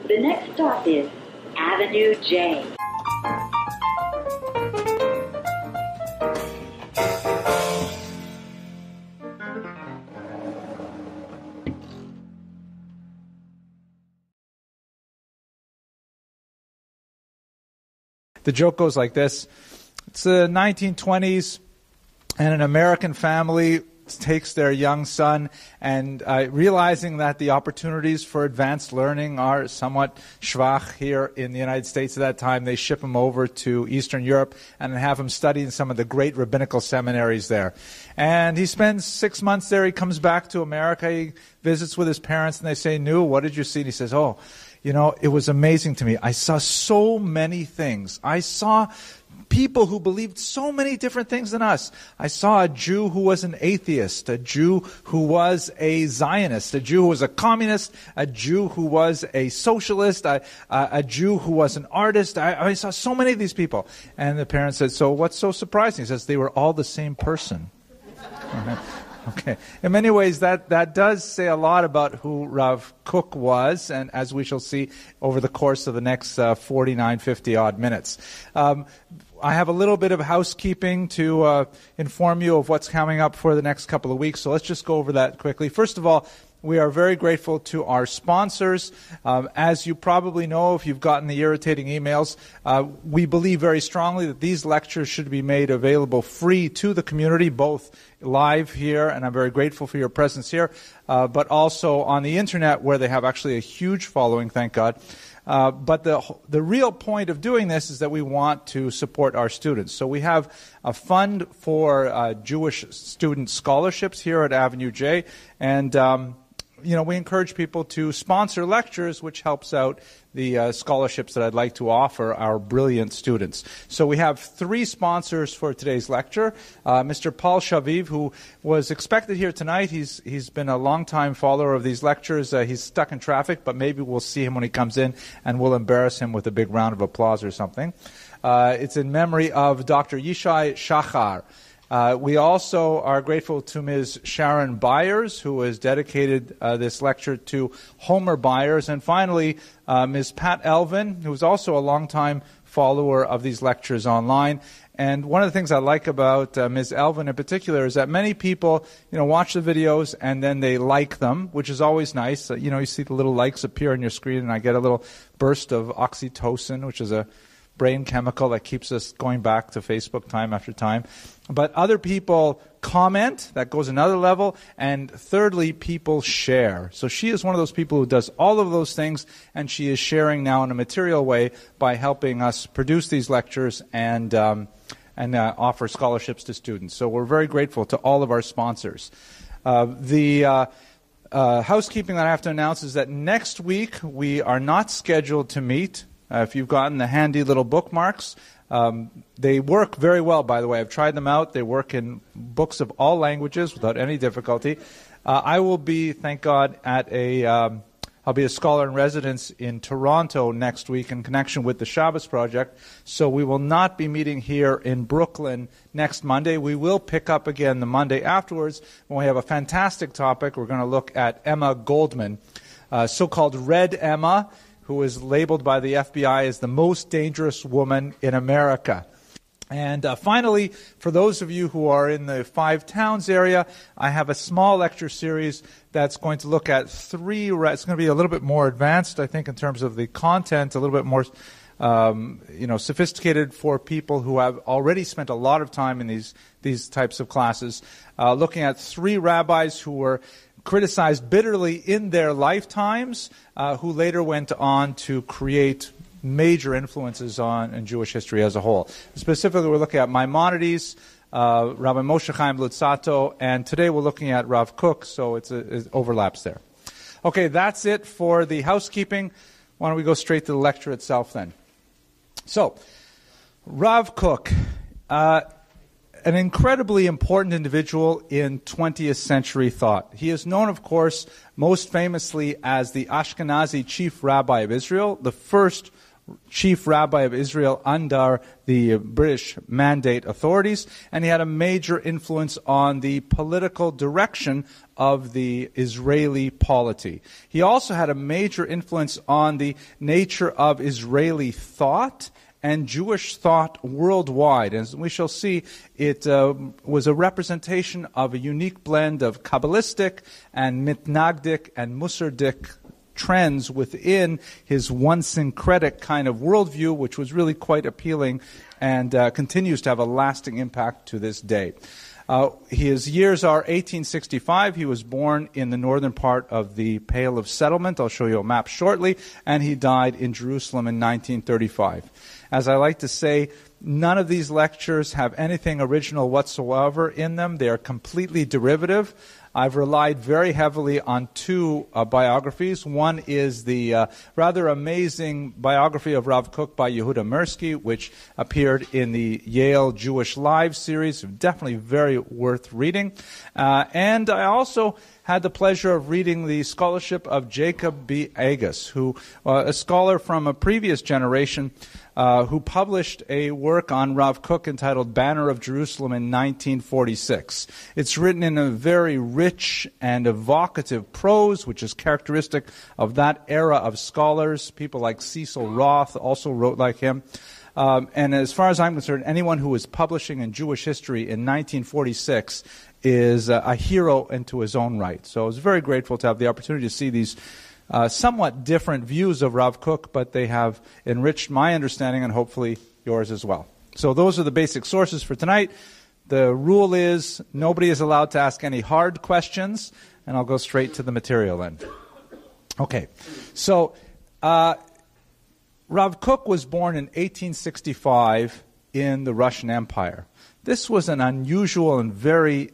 The next stop is Avenue J. The joke goes like this. It's the 1920s, and an American family takes their young son, and realizing that the opportunities for advanced learning are somewhat schwach here in the United States at that time, they ship him over to Eastern Europe and have him study in some of the great rabbinical seminaries there. And he spends 6 months there. He comes back to America. He visits with his parents, and they say, "Nu, what did you see?" And he says, "Oh, you know, it was amazing to me. I saw so many things. I saw people who believed so many different things than us. I saw a Jew who was an atheist, a Jew who was a Zionist, a Jew who was a communist, a Jew who was a socialist, a Jew who was an artist. I saw so many of these people." And the parents said, "So what's so surprising?" He says, "They were all the same person." Okay. In many ways, that does say a lot about who Rav Kook was, and as we shall see over the course of the next 49, 50-odd minutes. I have a little bit of housekeeping to inform you of what's coming up for the next couple of weeks, so let's just go over that quickly. First of all, we are very grateful to our sponsors. As you probably know, if you've gotten the irritating emails, we believe very strongly that these lectures should be made available free to the community, both live here, and I'm very grateful for your presence here, but also on the internet, where they have actually a huge following, thank God. But the real point of doing this is that we want to support our students. So we have a fund for Jewish student scholarships here at Avenue J, and we encourage people to sponsor lectures, which helps out the scholarships that I'd like to offer our brilliant students. So we have 3 sponsors for today's lecture. Mr. Paul Shaviv, who was expected here tonight. He's been a long-time follower of these lectures. He's stuck in traffic, but maybe we'll see him when he comes in, and we'll embarrass him with a big round of applause or something. It's in memory of Dr. Yishai Shachar. We also are grateful to Ms. Sharon Byers, who has dedicated this lecture to Homer Byers. And finally, Ms. Pat Elvin, who is also a longtime follower of these lectures online. And one of the things I like about Ms. Elvin in particular is that many people, watch the videos and then they like them, which is always nice. You see the little likes appear on your screen, and I get a little burst of oxytocin, which is a brain chemical that keeps us going back to Facebook time after time. But other people comment, that goes another level. And thirdly, people share. So she is one of those people who does all of those things, and she is sharing now in a material way by helping us produce these lectures and offer scholarships to students. So we're very grateful to all of our sponsors. The housekeeping that I have to announce is that next week we are not scheduled to meet. If you've gotten the handy little bookmarks, they work very well, by the way. I've tried them out. They work in books of all languages without any difficulty. I will be, thank God, I'll be a scholar in residence in Toronto next week in connection with the Shabbos Project. So we will not be meeting here in Brooklyn next Monday. We will pick up again the Monday afterwards when we have a fantastic topic. We're going to look at Emma Goldman, so-called Red Emma, who is labeled by the FBI as the most dangerous woman in America. And finally, for those of you who are in the Five Towns area, I have a small lecture series that's going to look at it's going to be a little bit more advanced, I think, in terms of the content, a little bit more sophisticated for people who have already spent a lot of time in these types of classes, looking at 3 rabbis who were criticized bitterly in their lifetimes, who later went on to create major influences in Jewish history as a whole. Specifically, we're looking at Maimonides, Rabbi Moshe Chaim Luzzatto, and today we're looking at Rav Kook, so it overlaps there. Okay, that's it for the housekeeping. Why don't we go straight to the lecture itself then? So, Rav Kook, an incredibly important individual in 20th century thought. He is known, of course, most famously as the Ashkenazi chief rabbi of Israel, the first chief rabbi of Israel under the British Mandate authorities, and he had a major influence on the political direction of the Israeli polity. He also had a major influence on the nature of Israeli thought and Jewish thought worldwide. As we shall see, it was a representation of a unique blend of Kabbalistic and Mitnagdic and Musardic trends within his one syncretic kind of worldview, which was really quite appealing and continues to have a lasting impact to this day. His years are 1865. He was born in the northern part of the Pale of Settlement. I'll show you a map shortly. And he died in Jerusalem in 1935. As I like to say, none of these lectures have anything original whatsoever in them. They are completely derivative. I've relied very heavily on two biographies. One is the rather amazing biography of Rav Kook by Yehuda Mirsky, which appeared in the Yale Jewish Lives series. Definitely very worth reading. And I also had the pleasure of reading the scholarship of Jacob B. Agus, who a scholar from a previous generation who published a work on Rav Kook entitled Banner of Jerusalem in 1946. It's written in a very rich and evocative prose, which is characteristic of that era of scholars. People like Cecil Roth also wrote like him. And as far as I'm concerned, anyone who was publishing in Jewish history in 1946 is a hero into his own right. So I was very grateful to have the opportunity to see these somewhat different views of Rav Kook, but they have enriched my understanding and hopefully yours as well. So those are the basic sources for tonight. The rule is nobody is allowed to ask any hard questions, and I'll go straight to the material then. Okay, so Rav Kook was born in 1865 in the Russian Empire. This was an unusual and very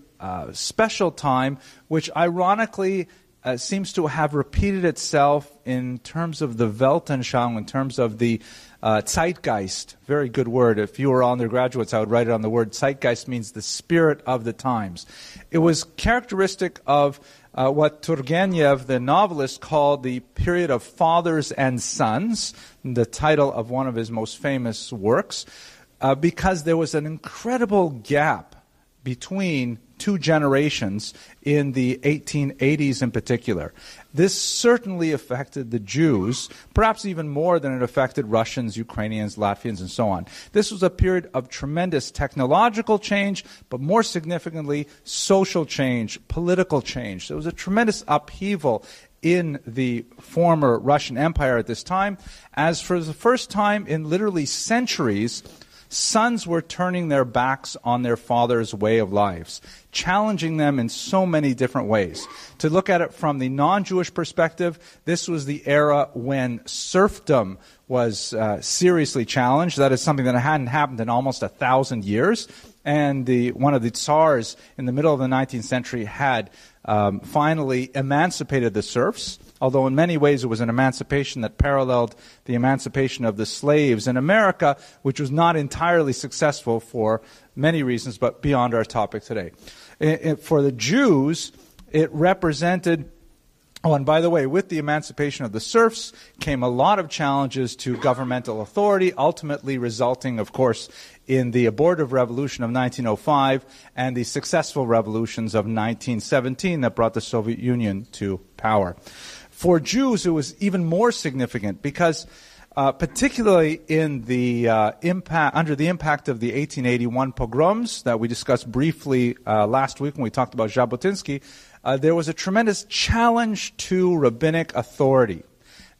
special time, which ironically seems to have repeated itself in terms of the Weltanschauung, in terms of the Zeitgeist. Very good word. If you were undergraduates, I would write it on the word. Zeitgeist means the spirit of the times. It was characteristic of what Turgenev, the novelist, called the period of fathers and sons, the title of one of his most famous works, because there was an incredible gap between two generations in the 1880s in particular. This certainly affected the Jews, perhaps even more than it affected Russians, Ukrainians, Latvians, and so on. This was a period of tremendous technological change, but more significantly, social change, political change. There was a tremendous upheaval in the former Russian Empire at this time, as for the first time in literally centuries, sons were turning their backs on their father's way of lives, challenging them in so many different ways. To look at it from the non-Jewish perspective, this was the era when serfdom was seriously challenged. That is something that hadn't happened in almost 1,000 years. And one of the tsars in the middle of the 19th century had finally emancipated the serfs, although in many ways it was an emancipation that paralleled the emancipation of the slaves in America, which was not entirely successful for many reasons, but beyond our topic today. For the Jews, it represented, oh, and by the way, with the emancipation of the serfs came a lot of challenges to governmental authority, ultimately resulting, of course, in the abortive revolution of 1905 and the successful revolutions of 1917 that brought the Soviet Union to power. For Jews, it was even more significant because particularly in the under the impact of the 1881 pogroms that we discussed briefly last week when we talked about Jabotinsky, there was a tremendous challenge to rabbinic authority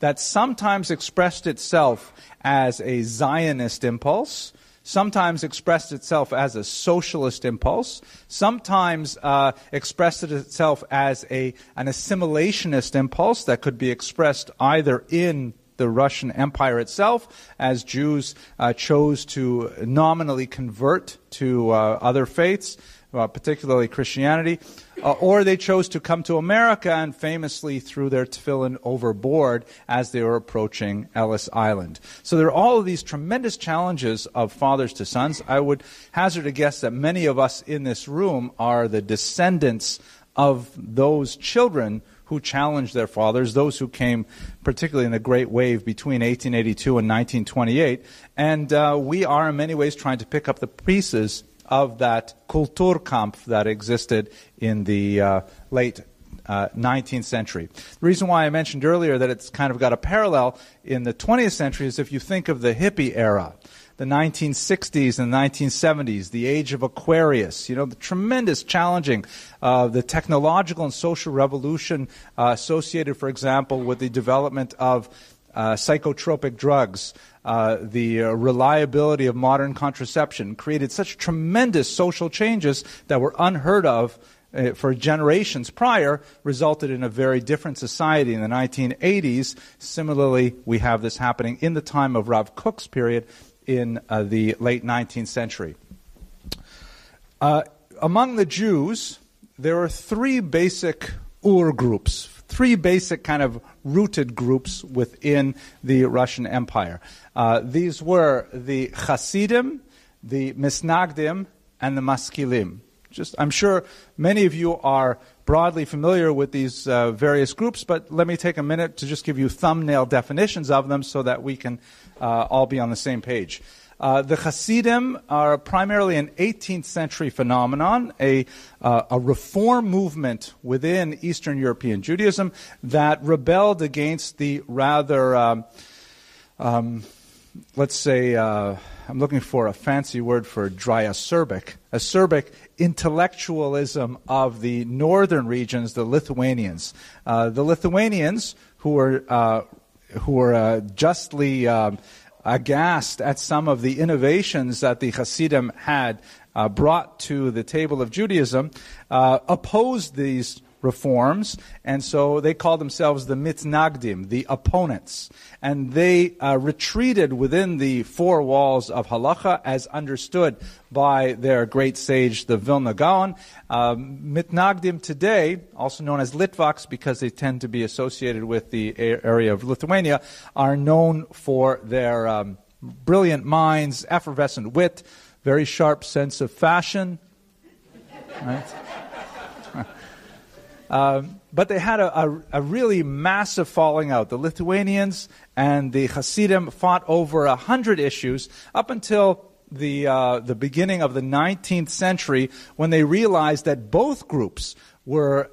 that sometimes expressed itself as a Zionist impulse, sometimes expressed itself as a socialist impulse, sometimes expressed itself as an assimilationist impulse that could be expressed either in the Russian Empire itself, as Jews chose to nominally convert to other faiths, particularly Christianity, or they chose to come to America and famously threw their tefillin overboard as they were approaching Ellis Island. So there are all of these tremendous challenges of fathers to sons. I would hazard a guess that many of us in this room are the descendants of those children who challenged their fathers, those who came particularly in the Great Wave between 1882 and 1928. And we are in many ways trying to pick up the pieces of that Kulturkampf that existed in the late 19th century. The reason why I mentioned earlier that it's kind of got a parallel in the 20th century is if you think of the hippie era, the 1960s and 1970s, the age of Aquarius, the tremendous challenging, the technological and social revolution associated, for example, with the development of psychotropic drugs, the reliability of modern contraception created such tremendous social changes that were unheard of for generations prior, resulted in a very different society in the 1980s. Similarly, we have this happening in the time of Rav Kook's period in the late 19th century. Among the Jews, there are three basic groups, three basic kind of rooted groups within the Russian Empire. These were the Hasidim, the Misnagdim, and the Maskilim. I'm sure many of you are broadly familiar with these various groups, but let me take a minute to just give you thumbnail definitions of them so that we can all be on the same page. The Hasidim are primarily an 18th century phenomenon, a reform movement within Eastern European Judaism that rebelled against the rather, let's say, I'm looking for a fancy word for dry acerbic intellectualism of the northern regions, the Lithuanians. The Lithuanians, who were justly aghast at some of the innovations that the Hasidim had brought to the table of Judaism, opposed these reforms, and so they called themselves the Mitnagdim, the opponents. And they retreated within the four walls of halacha as understood by their great sage, the Vilna Gaon. Mitnagdim today, also known as Litvaks because they tend to be associated with the area of Lithuania, are known for their brilliant minds, effervescent wit, very sharp sense of fashion. Right? But they had a really massive falling out. The Lithuanians and the Hasidim fought over 100 issues up until the beginning of the 19th century, when they realized that both groups were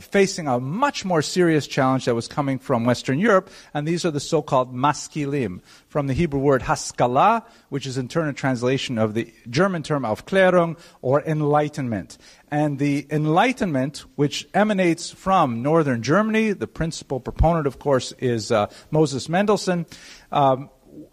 facing a much more serious challenge that was coming from Western Europe, and these are the so-called maskilim, from the Hebrew word haskalah, which is in turn a translation of the German term Aufklärung, or enlightenment. And the Enlightenment, which emanates from northern Germany, the principal proponent, of course, is Moses Mendelssohn,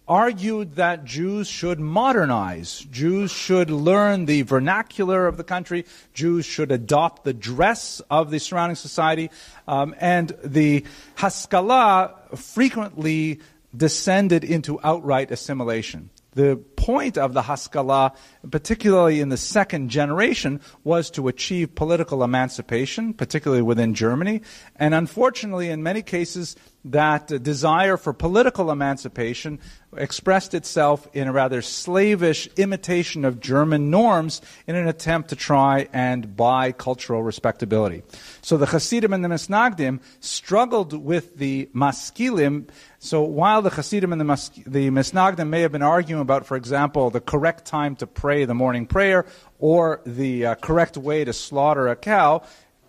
argued that Jews should modernize. Jews should learn the vernacular of the country. Jews should adopt the dress of the surrounding society. And the Haskalah frequently descended into outright assimilation. The point of the Haskalah, particularly in the second generation, was to achieve political emancipation, particularly within Germany. And unfortunately, in many cases, that desire for political emancipation expressed itself in a rather slavish imitation of German norms in an attempt to try and buy cultural respectability. So the Hasidim and the Misnagdim struggled with the Maskilim. So while the Hasidim and the Misnagdim may have been arguing about, for example, the correct time to pray the morning prayer or the correct way to slaughter a cow,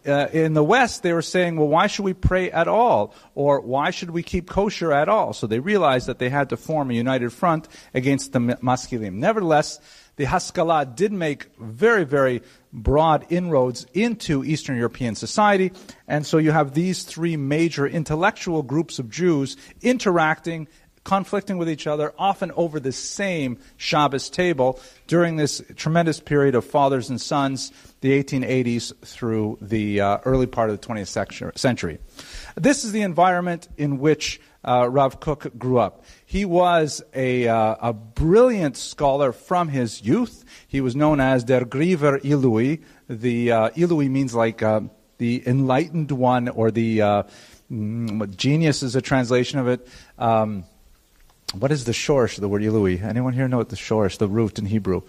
in the West, they were saying, well, why should we pray at all? Or why should we keep kosher at all? So they realized that they had to form a united front against the Maskilim. Nevertheless, the Haskalah did make very, very broad inroads into Eastern European society. And so you have these three major intellectual groups of Jews interacting, conflicting with each other, often over the same Shabbos table during this tremendous period of fathers and sons, the 1880s through the early part of the 20th century. This is the environment in which Rav Kook grew up. He was a brilliant scholar from his youth. He was known as Der Griever Ilui. The Ilui means like the enlightened one, or the genius is a translation of it. What is the shorsh, the word Ilui? Anyone here know what the shorsh, the root in Hebrew?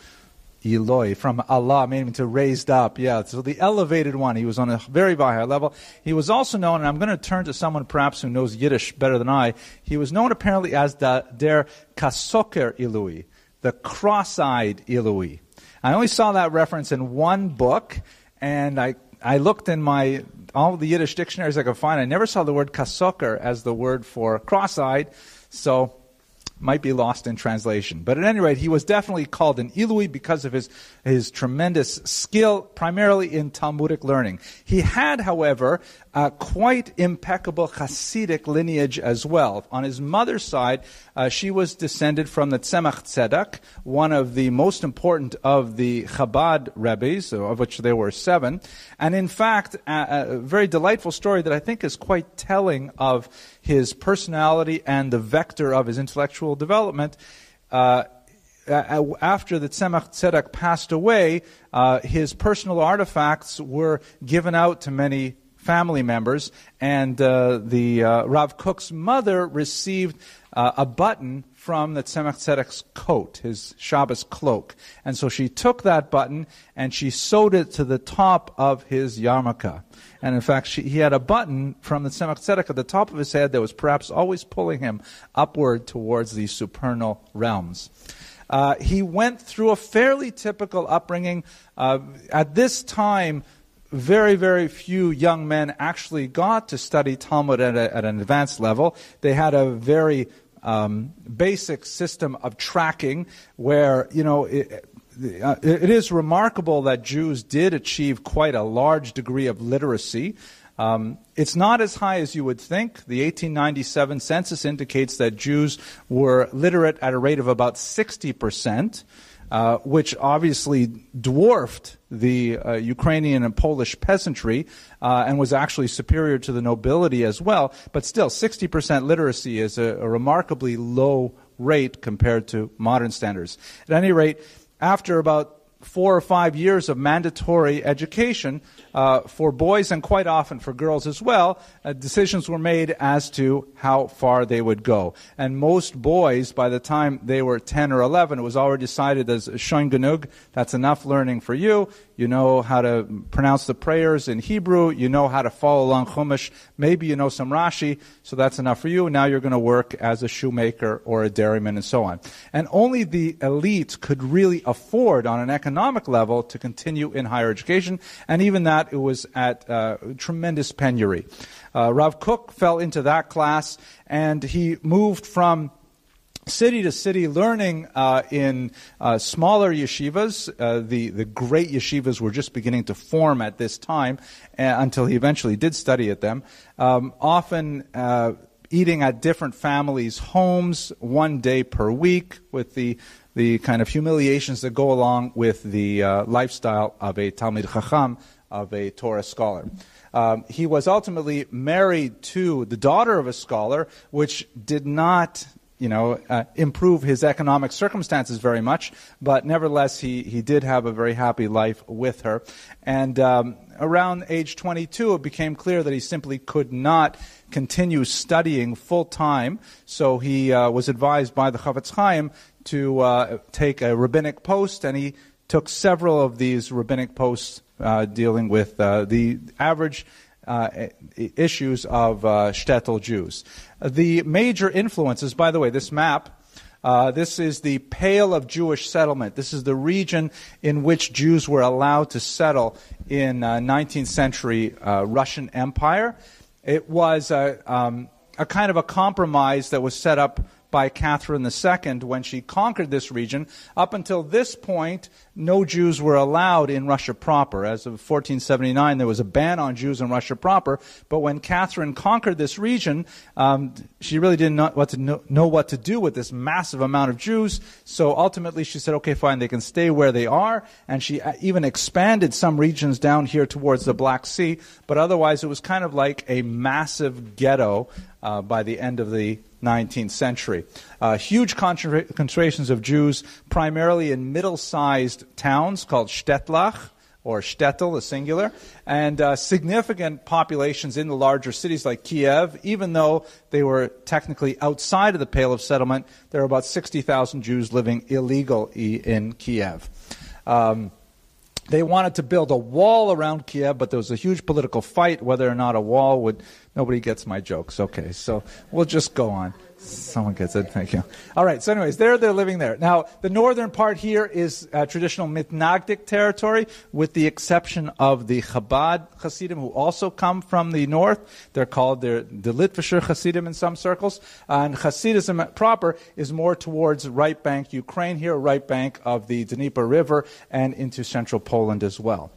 Eloi, from Allah, meaning to raised up. Yeah, so the elevated one. He was on a very, very high level. He was also known, and I'm going to turn to someone perhaps who knows Yiddish better than I, he was known apparently as der Kasoker Eloi, the cross-eyed Eloi. I only saw that reference in one book, and I looked in all the Yiddish dictionaries I could find. I never saw the word kasoker as the word for cross-eyed, so might be lost in translation. But at any rate, he was definitely called an Ilui because of his tremendous skill, primarily in Talmudic learning. He had, however, a quite impeccable Hasidic lineage as well. On his mother's side, she was descended from the Tzemach Tzedek, one of the most important of the Chabad Rebbes, of which there were 7. And in fact, a very delightful story that I think is quite telling of his personality and the vector of his intellectual development. After the Tzemach Tzedek passed away, his personal artifacts were given out to many family members, and the Rav Kook's mother received a button from the Tzemach Tzedek's coat, his Shabbos cloak. And so she took that button and she sewed it to the top of his yarmulke. And in fact, he had a button from the Tzemach Tzedek at the top of his head that was perhaps always pulling him upward towards the supernal realms. He went through a fairly typical upbringing. At this time, very, very few young men actually got to study Talmud at an advanced level. They had a very basic system of tracking where, it is remarkable that Jews did achieve quite a large degree of literacy. It's not as high as you would think. The 1897 census indicates that Jews were literate at a rate of about 60%. Which obviously dwarfed the Ukrainian and Polish peasantry and was actually superior to the nobility as well. But still, 60% literacy is a remarkably low rate compared to modern standards. At any rate, after about 4 or 5 years of mandatory education for boys and quite often for girls as well, decisions were made as to how far they would go. And most boys, by the time they were 10 or 11, it was already decided as Shoin Genug, that's enough learning for you. You know how to pronounce the prayers in Hebrew. You know how to follow along Chumash. Maybe you know some Rashi, so that's enough for you. Now you're going to work as a shoemaker or a dairyman and so on. And only the elite could really afford, on an economic level, to continue in higher education. And even that, it was at tremendous penury. Rav Kook fell into that class, and he moved from city to city, learning in smaller yeshivas. The great yeshivas were just beginning to form at this time, until he eventually did study at them. Often eating at different families' homes 1 day per week, with the kind of humiliations that go along with the lifestyle of a Talmid Chacham, of a Torah scholar. He was ultimately married to the daughter of a scholar, which did not improve his economic circumstances very much, but nevertheless he did have a very happy life with her. And around age 22, it became clear that he simply could not continue studying full-time, so he was advised by the Chavetz Chaim to take a rabbinic post, and he took several of these rabbinic posts dealing with the average issues of shtetl Jews. The major influences, by the way, this map, this is the Pale of Jewish settlement. This is the region in which Jews were allowed to settle in 19th century Russian Empire. It was a kind of a compromise that was set up by Catherine II when she conquered this region. Up until this point, no Jews were allowed in Russia proper. As of 1479, there was a ban on Jews in Russia proper. But when Catherine conquered this region, she really didn't know what to do with this massive amount of Jews. So ultimately she said, okay, fine, they can stay where they are. And she even expanded some regions down here towards the Black Sea. But otherwise, it was kind of like a massive ghetto by the end of the 19th century. Huge concentrations of Jews, primarily in middle-sized towns called shtetlach, or shtetl, the singular, and significant populations in the larger cities like Kiev. Even though they were technically outside of the Pale of Settlement, there were about 60,000 Jews living illegally in Kiev. They wanted to build a wall around Kiev, but there was a huge political fight whether or not a wall would... Nobody gets my jokes. Okay, so we'll just go on. Someone gets it. Thank you. All right, so anyways, they're living there. Now, the northern part here is traditional Mitnagdic territory, with the exception of the Chabad Hasidim, who also come from the north. They're called the Litvischer Hasidim in some circles. And Hasidism proper is more towards right bank Ukraine here, right bank of the Dnieper River, and into central Poland as well.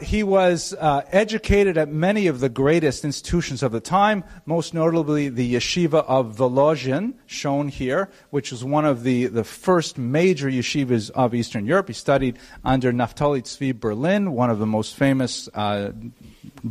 He was educated at many of the greatest institutions of the time, most notably the Yeshiva of Volozhin, shown here, which was one of the first major yeshivas of Eastern Europe. He studied under Naftali Tzvi Berlin, one of the most famous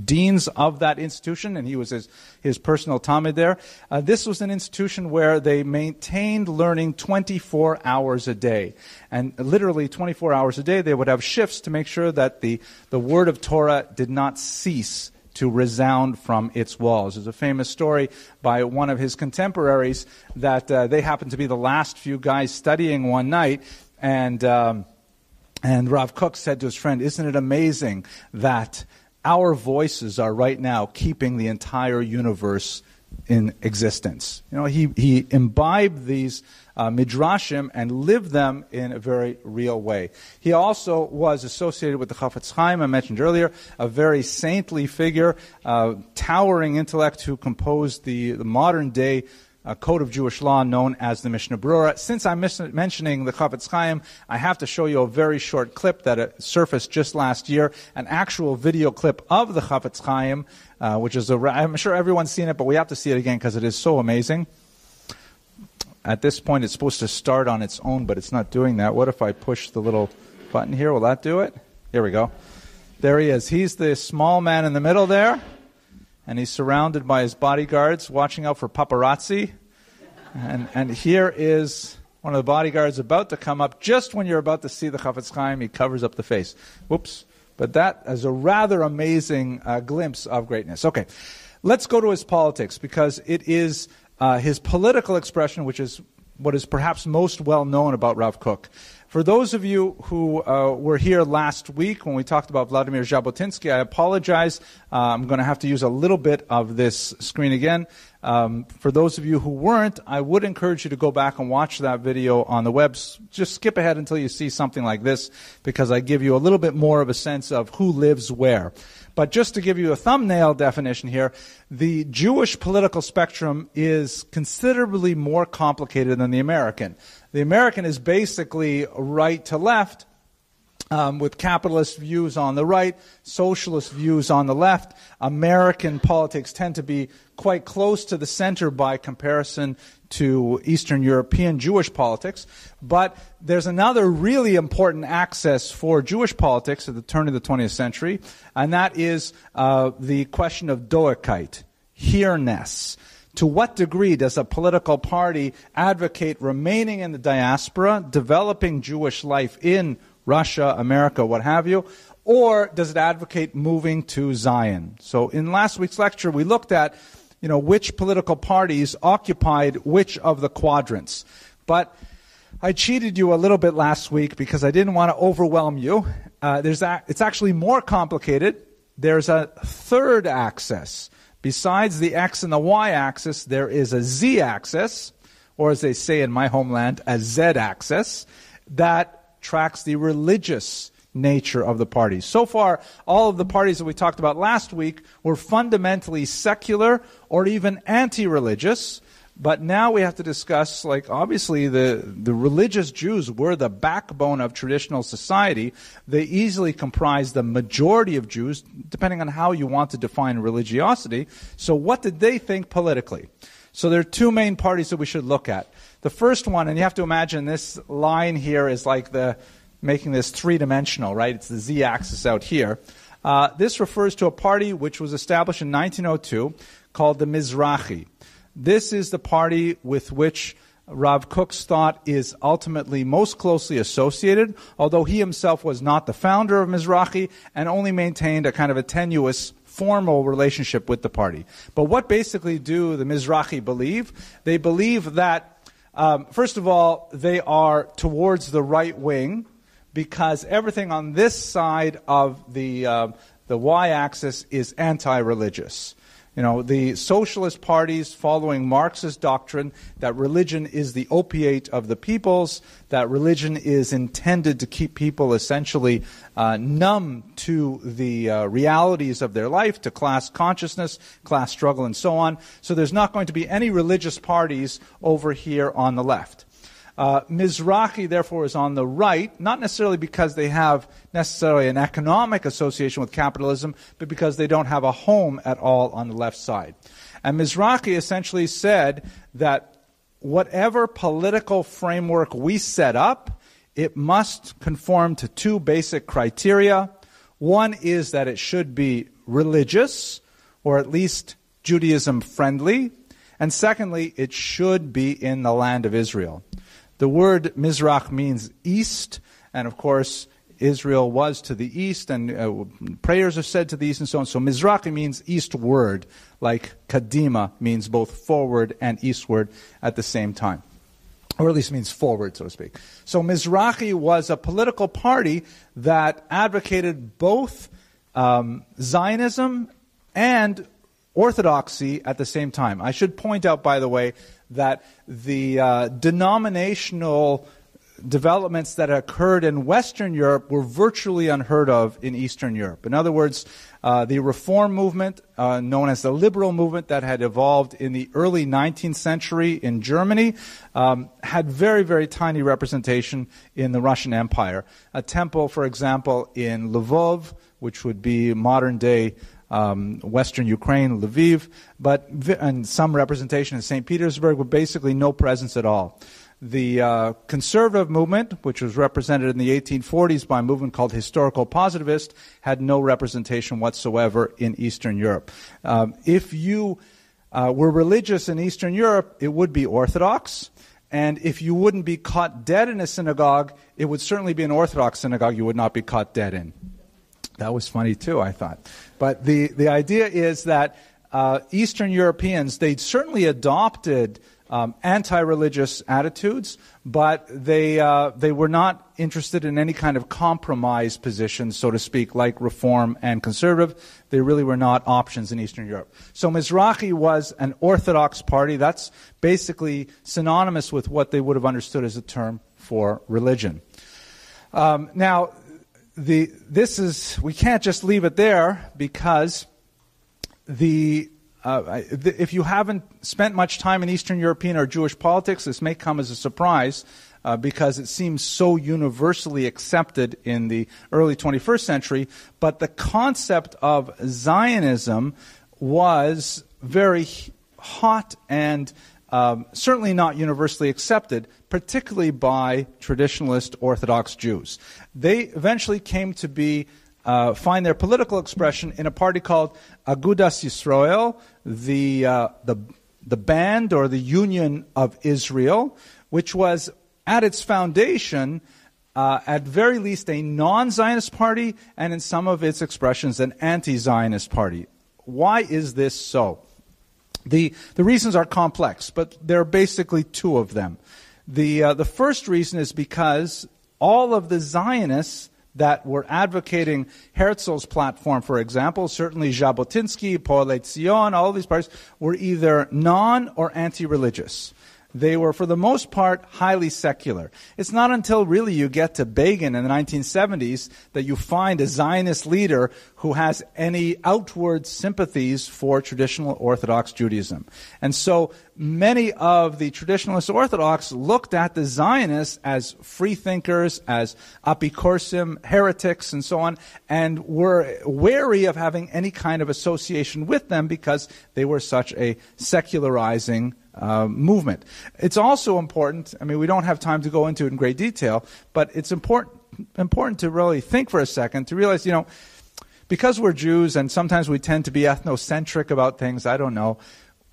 deans of that institution, and he was his personal talmid there. This was an institution where they maintained learning 24 hours a day. And literally 24 hours a day, they would have shifts to make sure that the word of Torah did not cease to resound from its walls. There's a famous story by one of his contemporaries that they happened to be the last few guys studying one night, and Rav Kook said to his friend, "Isn't it amazing that our voices are right now keeping the entire universe in existence?" You know, he imbibed these midrashim and lived them in a very real way. He also was associated with the Chafetz Chaim I mentioned earlier, a very saintly figure, towering intellect who composed the modern day code of Jewish law known as the Mishnah Berurah. Since I'm mentioning the Chafetz Chaim, I have to show you a very short clip that surfaced just last year, an actual video clip of the Chafetz Chaim, which is I'm sure everyone's seen it, but we have to see it again because it is so amazing. At this point, it's supposed to start on its own, but it's not doing that. What if I push the little button here? Will that do it? Here we go. There he is. He's the small man in the middle there, and he's surrounded by his bodyguards watching out for paparazzi. And here is one of the bodyguards about to come up. Just when you're about to see the Chafetz Chaim, he covers up the face. Whoops. But that is a rather amazing glimpse of greatness. Okay, let's go to his politics, because it is his political expression which is what is perhaps most well known about Rav Kook. For those of you who were here last week when we talked about Vladimir Jabotinsky, I apologize. I'm going to have to use a little bit of this screen again. For those of you who weren't, I would encourage you to go back and watch that video on the web. Just skip ahead until you see something like this, because I give you a little bit more of a sense of who lives where. But just to give you a thumbnail definition here, the Jewish political spectrum is considerably more complicated than the American. The American is basically right to left, with capitalist views on the right, socialist views on the left. American politics tend to be quite close to the center by comparison to Eastern European Jewish politics. But there's another really important axis for Jewish politics at the turn of the 20th century, and that is the question of Doekite, here-ness. To what degree does a political party advocate remaining in the diaspora, developing Jewish life in Russia, America, what have you, or does it advocate moving to Zion? So in last week's lecture, we looked at, which political parties occupied which of the quadrants. But I cheated you a little bit last week because I didn't want to overwhelm you. It's actually more complicated. There's a third axis. Besides the X and the Y axis, there is a Z axis, or as they say in my homeland, a Z axis, that tracks the religious nature of the parties. So far, all of the parties that we talked about last week were fundamentally secular or even anti-religious. But now we have to discuss, obviously the religious Jews were the backbone of traditional society. They easily comprise the majority of Jews, depending on how you want to define religiosity. So what did they think politically? So there are two main parties that we should look at. The first one, and you have to imagine this line here is making this three-dimensional, right? It's the Z-axis out here. This refers to a party which was established in 1902 called the Mizrahi. This is the party with which Rav Kook's thought is ultimately most closely associated, although he himself was not the founder of Mizrahi and only maintained a kind of a tenuous formal relationship with the party. But what basically do the Mizrahi believe? They believe that, first of all, they are towards the right wing, because everything on this side of the y-axis is anti-religious. The socialist parties following Marxist doctrine that religion is the opiate of the peoples, that religion is intended to keep people essentially numb to the realities of their life, to class consciousness, class struggle, and so on. So there's not going to be any religious parties over here on the left. Mizrahi, therefore, is on the right, not necessarily because they have necessarily an economic association with capitalism, but because they don't have a home at all on the left side. And Mizrahi essentially said that whatever political framework we set up, it must conform to two basic criteria. One is that it should be religious, or at least Judaism-friendly. And secondly, it should be in the land of Israel. The word Mizrach means east, and of course Israel was to the east, and prayers are said to the east and so on. So Mizrachi means eastward, like Kadima means both forward and eastward at the same time. Or at least means forward, so to speak. So Mizrachi was a political party that advocated both Zionism and Orthodoxy at the same time. I should point out, by the way, that the denominational developments that occurred in Western Europe were virtually unheard of in Eastern Europe. In other words, the Reform movement, known as the liberal movement that had evolved in the early 19th century in Germany, had very, very tiny representation in the Russian Empire. A temple, for example, in Lvov, which would be modern-day Western Ukraine, Lviv, and some representation in St. Petersburg, but basically no presence at all. The conservative movement, which was represented in the 1840s by a movement called historical positivist, had no representation whatsoever in Eastern Europe. If you were religious in Eastern Europe, it would be Orthodox. And if you wouldn't be caught dead in a synagogue, it would certainly be an Orthodox synagogue you would not be caught dead in. That was funny too, I thought. But the idea is that Eastern Europeans, they'd certainly adopted anti-religious attitudes, but they were not interested in any kind of compromise position, so to speak, like Reform and Conservative. They really were not options in Eastern Europe. So Mizrahi was an Orthodox party. That's basically synonymous with what they would have understood as a term for religion. Now, we can't just leave it there, because if you haven't spent much time in Eastern European or Jewish politics, this may come as a surprise, because it seems so universally accepted in the early 21st century. But the concept of Zionism was very hot and certainly not universally accepted, particularly by traditionalist Orthodox Jews. They eventually came to find their political expression in a party called Agudas Yisrael, the band or the Union of Israel, which was at its foundation, at very least, a non-Zionist party, and in some of its expressions, an anti-Zionist party. Why is this so? The reasons are complex, but there are basically two of them. The first reason is because all of the Zionists that were advocating Herzl's platform, for example, certainly Jabotinsky, Poale Zion, all of these parties, were either non- or anti-religious. They were, for the most part, highly secular. It's not until really you get to Begin in the 1970s that you find a Zionist leader who has any outward sympathies for traditional Orthodox Judaism. And so many of the traditionalist Orthodox looked at the Zionists as free thinkers, as apikorsim, heretics, and so on, and were wary of having any kind of association with them because they were such a secularizing movement. It's also important, we don't have time to go into it in great detail, but it's important to really think for a second, to realize, because we're Jews and sometimes we tend to be ethnocentric about things, I don't know,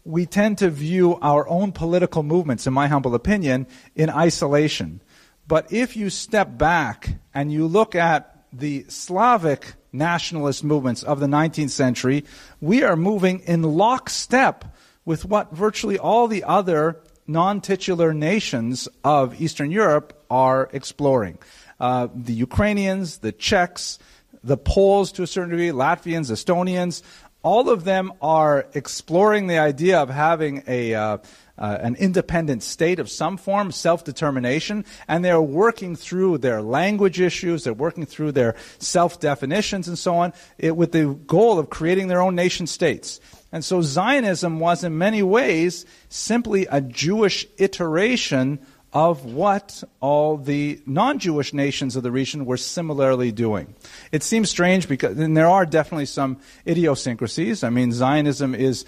we tend to view our own political movements, in my humble opinion, in isolation. But if you step back and you look at the Slavic nationalist movements of the 19th century, we are moving in lockstep with what virtually all the other non-titular nations of Eastern Europe are exploring. the Ukrainians, the Czechs, the Poles to a certain degree, Latvians, Estonians, all of them are exploring the idea of having an independent state of some form, self-determination, and they're working through their language issues, they're working through their self-definitions and so on, with the goal of creating their own nation states. And so Zionism was in many ways simply a Jewish iteration of what all the non-Jewish nations of the region were similarly doing. It seems strange because, and there are definitely some idiosyncrasies. I mean, Zionism is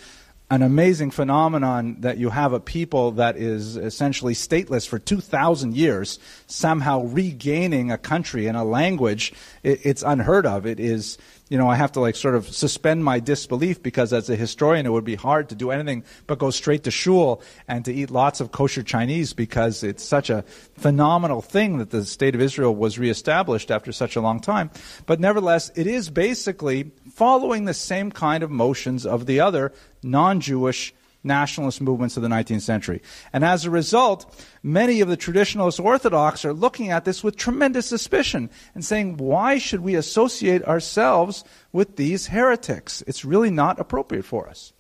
an amazing phenomenon that you have a people that is essentially stateless for 2,000 years, somehow regaining a country and a language. It's unheard of. It is, I have to sort of suspend my disbelief because as a historian it would be hard to do anything but go straight to shul and to eat lots of kosher Chinese because it's such a phenomenal thing that the state of Israel was reestablished after such a long time. But nevertheless, it is basically following the same kind of motions of the other non-Jewish nationalist movements of the 19th century. And as a result, many of the traditionalist Orthodox are looking at this with tremendous suspicion and saying, why should we associate ourselves with these heretics? It's really not appropriate for us.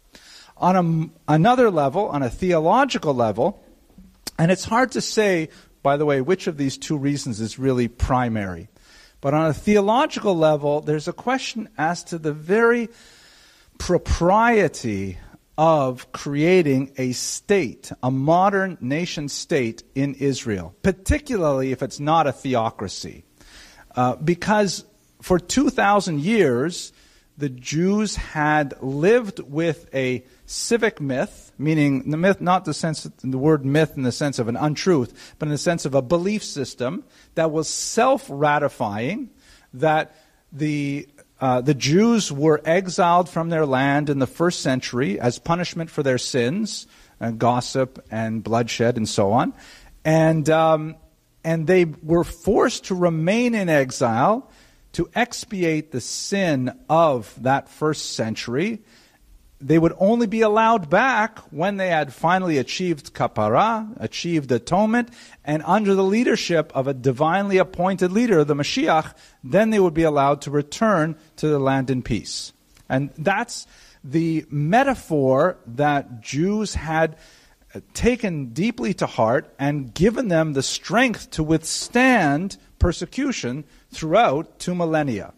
On another level, on a theological level, and it's hard to say, by the way, which of these two reasons is really primary. But on a theological level, there's a question as to the very propriety of creating a state, a modern nation state in Israel, particularly if it's not a theocracy. Because for 2,000 years, the Jews had lived with a civic myth, meaning the myth, not the word myth in the sense of an untruth, but in the sense of a belief system that was self-ratifying, that the Jews were exiled from their land in the first century as punishment for their sins, gossip and bloodshed and so on. And they were forced to remain in exile to expiate the sin of that first century. They would only be allowed back when they had finally achieved kapara, achieved atonement, and under the leadership of a divinely appointed leader, the Mashiach, then they would be allowed to return to the land in peace. And that's the metaphor that Jews had taken deeply to heart and given them the strength to withstand persecution throughout 2 millennia.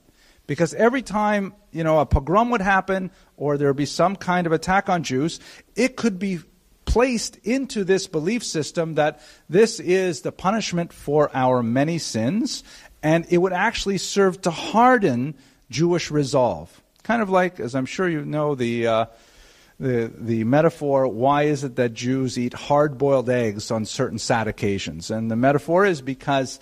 Because every time, a pogrom would happen or there would be some kind of attack on Jews, it could be placed into this belief system that this is the punishment for our many sins, and it would actually serve to harden Jewish resolve. Kind of like, as I'm sure you know, the metaphor, why is it that Jews eat hard-boiled eggs on certain sad occasions? And the metaphor is because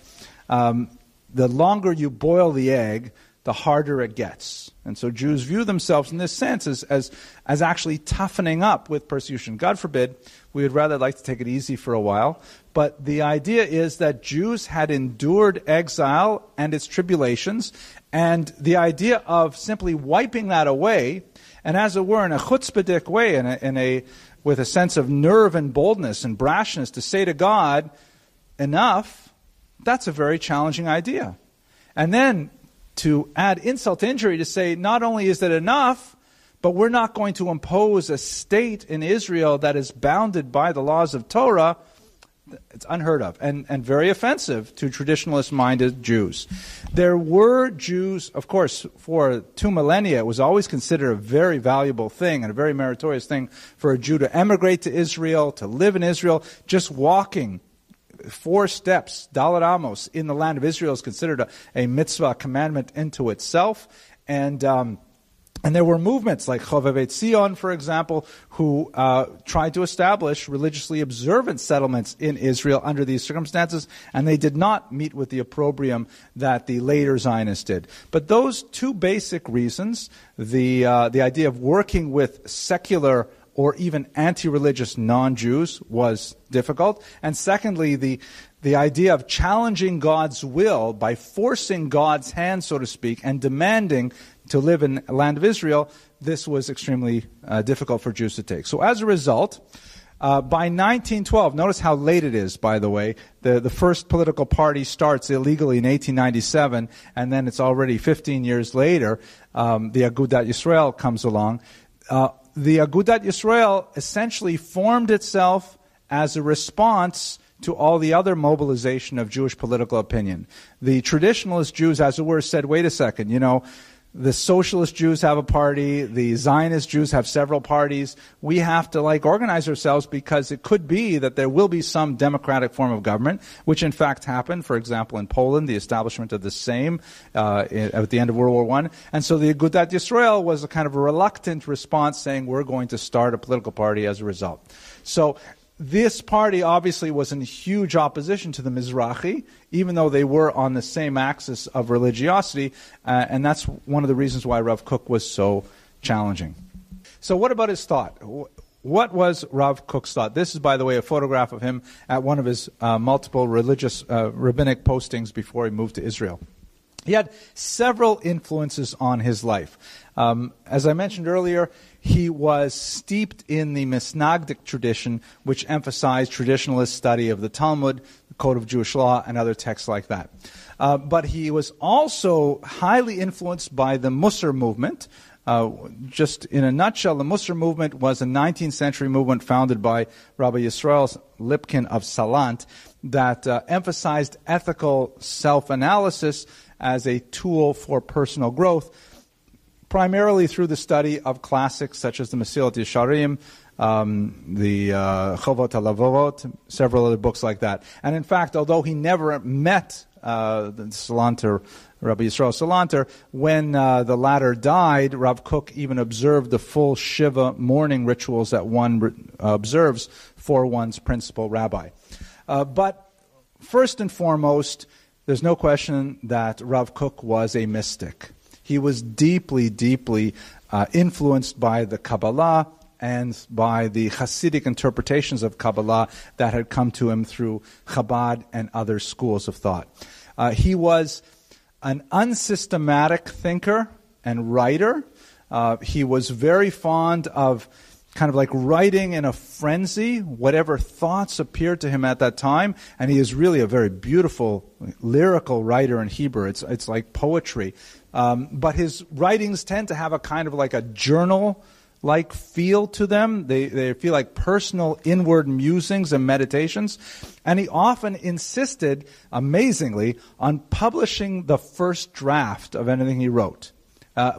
the longer you boil the egg, the harder it gets. And so Jews view themselves in this sense as actually toughening up with persecution. God forbid, we would rather like to take it easy for a while. But the idea is that Jews had endured exile and its tribulations, and the idea of simply wiping that away, and as it were in a chutzpahdik way, with a sense of nerve and boldness and brashness to say to God, enough, that's a very challenging idea. And then to add insult to injury to say, not only is that enough, but we're not going to impose a state in Israel that is bounded by the laws of Torah. It's unheard of and very offensive to traditionalist-minded Jews. There were Jews, of course, for 2 millennia, it was always considered a very valuable thing and a very meritorious thing for a Jew to emigrate to Israel, to live in Israel. Just walking 4 steps, Dalet Amos, in the land of Israel is considered a mitzvah, a commandment into itself. And there were movements like Chovevei Tzion, for example, who tried to establish religiously observant settlements in Israel under these circumstances, and they did not meet with the opprobrium that the later Zionists did. But those 2 basic reasons, the idea of working with secular or even anti-religious non-Jews was difficult. And secondly, the idea of challenging God's will by forcing God's hand, so to speak, and demanding to live in the land of Israel, this was extremely difficult for Jews to take. So as a result, By 1912, notice how late it is, by the way. The first political party starts illegally in 1897, and then it's already 15 years later, the Agudat Yisrael comes along. The Agudat Yisrael essentially formed itself as a response to all the other mobilization of Jewish political opinion. The traditionalist Jews, as it were, said, wait a second, the socialist Jews have a party, the Zionist Jews have several parties. We have to organize ourselves because it could be that there will be some democratic form of government, which in fact happened, for example, in Poland, the establishment of the Sejm at the end of World War I. And so the Agudat Yisrael was a kind of a reluctant response saying we're going to start a political party as a result. So this party obviously was in huge opposition to the Mizrahi, even though they were on the same axis of religiosity, and that's one of the reasons why Rav Kook was so challenging. So what about his thought? What was Rav Kook's thought? This is, by the way, a photograph of him at one of his multiple religious rabbinic postings before he moved to Israel. He had several influences on his life. As I mentioned earlier, he was steeped in the Misnagdic tradition, which emphasized traditionalist study of the Talmud, the Code of Jewish Law, and other texts like that. But he was also highly influenced by the Musar movement. Just in a nutshell, the Musar movement was a 19th century movement founded by Rabbi Yisrael Lipkin of Salant that emphasized ethical self-analysis as a tool for personal growth, primarily through the study of classics such as the Mesilat Yesharim, the Chovot HaLevavot, several other books like that. And in fact, although he never met the Salanter, Rabbi Yisrael Salanter, when the latter died, Rav Kook even observed the full Shiva mourning rituals that one observes for one's principal rabbi. But first and foremost, there's no question that Rav Kook was a mystic. He was deeply, deeply influenced by the Kabbalah and by the Hasidic interpretations of Kabbalah that had come to him through Chabad and other schools of thought. He was an unsystematic thinker and writer. He was very fond of kind of like writing in a frenzy, whatever thoughts appeared to him at that time. And he is really a very beautiful lyrical writer in Hebrew. It's like poetry. But his writings tend to have a kind of like a journal-like feel to them. They feel like personal inward musings and meditations. And he often insisted, amazingly, on publishing the first draft of anything he wrote.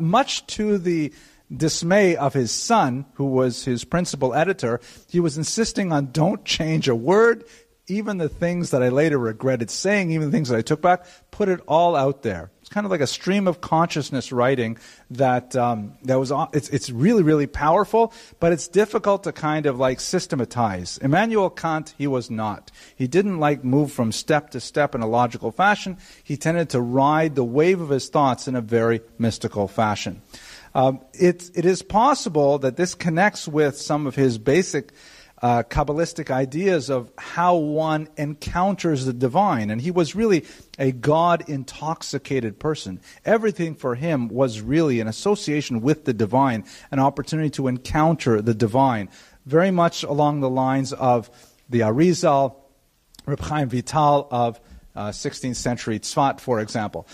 Much to the dismay of his son, who was his principal editor, he was insisting on don't change a word, even the things that I later regretted saying, even the things that I took back, put it all out there. It's kind of like a stream of consciousness writing that was. It's really, really powerful, but it's difficult to kind of like systematize. Immanuel Kant, he was not. He didn't like move from step to step in a logical fashion. He tended to ride the wave of his thoughts in a very mystical fashion. It is possible that this connects with some of his basic Kabbalistic ideas of how one encounters the divine. And he was really a God-intoxicated person. Everything for him was really an association with the divine, an opportunity to encounter the divine, very much along the lines of the Arizal, Reb Chaim Vital of 16th century Tzfat, for example.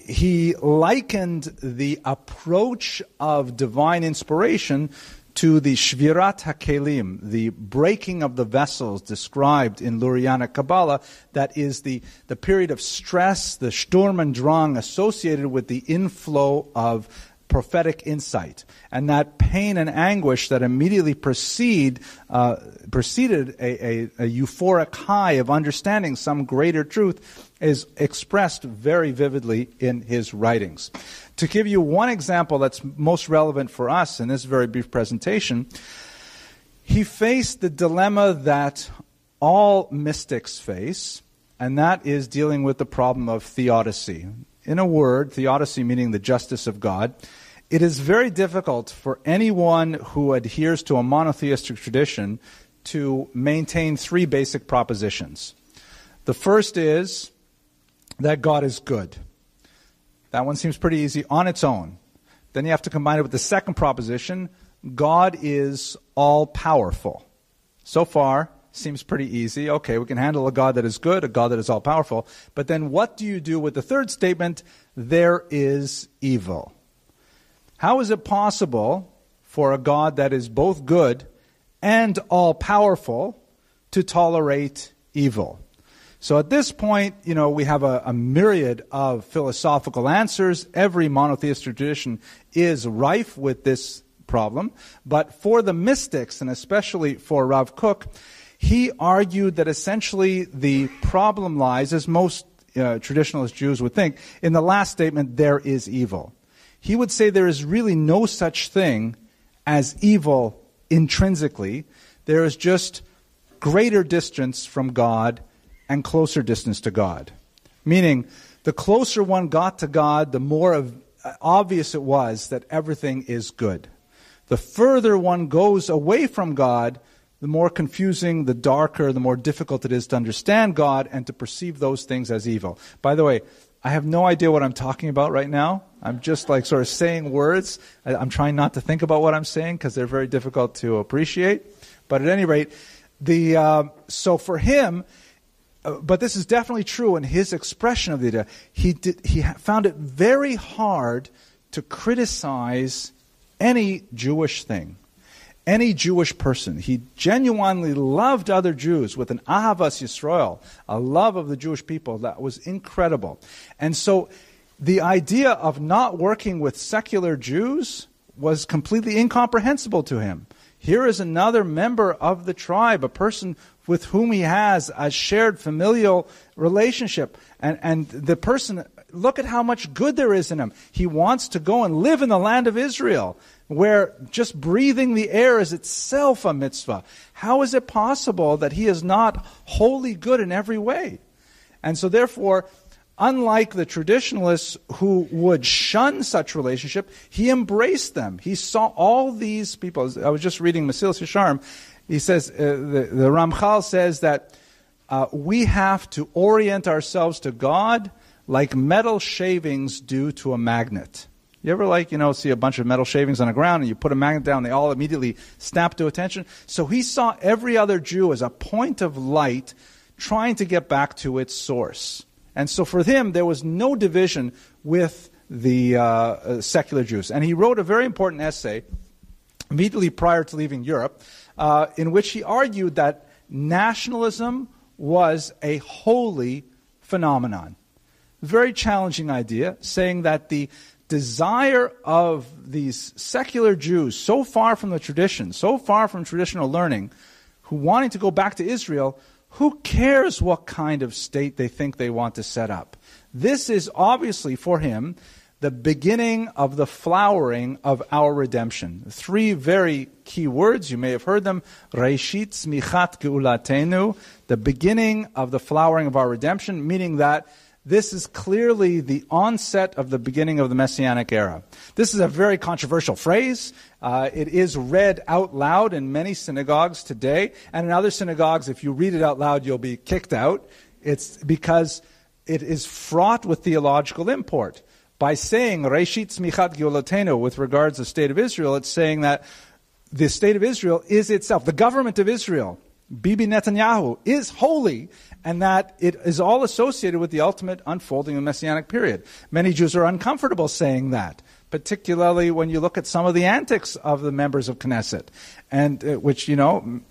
He likened the approach of divine inspiration to the Shvirat HaKelim, the breaking of the vessels described in Lurianic Kabbalah, that is the period of stress, the Sturm und Drang associated with the inflow of prophetic insight. And that pain and anguish that immediately preceded a euphoric high of understanding some greater truth is expressed very vividly in his writings. To give you one example that's most relevant for us in this very brief presentation, he faced the dilemma that all mystics face, and that is dealing with the problem of theodicy. In a word, theodicy meaning the justice of God. It is very difficult for anyone who adheres to a monotheistic tradition to maintain three basic propositions. The first is that God is good. That one seems pretty easy on its own. Then you have to combine it with the second proposition, God is all-powerful. So far, seems pretty easy. Okay, we can handle a God that is good, a God that is all-powerful. But then what do you do with the third statement? There is evil. How is it possible for a God that is both good and all-powerful to tolerate evil? So at this point, we have a myriad of philosophical answers. Every monotheistic tradition is rife with this problem. But for the mystics, and especially for Rav Kook, he argued that essentially the problem lies, as most traditionalist Jews would think, in the last statement, there is evil. He would say there is really no such thing as evil intrinsically. There is just greater distance from God and closer distance to God. Meaning, the closer one got to God, the more obvious it was that everything is good. The further one goes away from God, the more confusing, the darker, the more difficult it is to understand God and to perceive those things as evil. By the way, I have no idea what I'm talking about right now. I'm just sort of saying words. I'm trying not to think about what I'm saying because they're very difficult to appreciate. But at any rate, so for him, but this is definitely true in his expression of the idea, he found it very hard to criticize any Jewish thing. Any Jewish person. He genuinely loved other Jews with an ahavas Yisrael, a love of the Jewish people that was incredible. And so the idea of not working with secular Jews was completely incomprehensible to him. Here is another member of the tribe, a person with whom he has a shared familial relationship. And the person, look at how much good there is in him. He wants to go and live in the land of Israel, where just breathing the air is itself a mitzvah. How is it possible that he is not wholly good in every way? And so therefore, unlike the traditionalists who would shun such relationship, he embraced them. He saw all these people. I was just reading Mesilas Yesharim. He says, the Ramchal says that we have to orient ourselves to God like metal shavings do to a magnet. You ever see a bunch of metal shavings on the ground and you put a magnet down, they all immediately snap to attention? So he saw every other Jew as a point of light trying to get back to its source. And so for him, there was no division with the secular Jews. And he wrote a very important essay immediately prior to leaving Europe, in which he argued that nationalism was a holy phenomenon. Very challenging idea, saying that the desire of these secular Jews, so far from the tradition, so far from traditional learning, who wanting to go back to Israel, who cares what kind of state they think they want to set up? This is obviously for him the beginning of the flowering of our redemption. Three very key words, you may have heard them, Reishit Tzmichat Geulatenu, the beginning of the flowering of our redemption, meaning that this is clearly the onset of the beginning of the Messianic era. This is a very controversial phrase. It is read out loud in many synagogues today. And in other synagogues, if you read it out loud, you'll be kicked out. It's because it is fraught with theological import. By saying, Reishit Tzmichat Geulatenu, with regards to the state of Israel, it's saying that the state of Israel is itself, the government of Israel, Bibi Netanyahu, is holy, and that it is all associated with the ultimate unfolding of the Messianic period. Many Jews are uncomfortable saying that, particularly when you look at some of the antics of the members of Knesset, and which,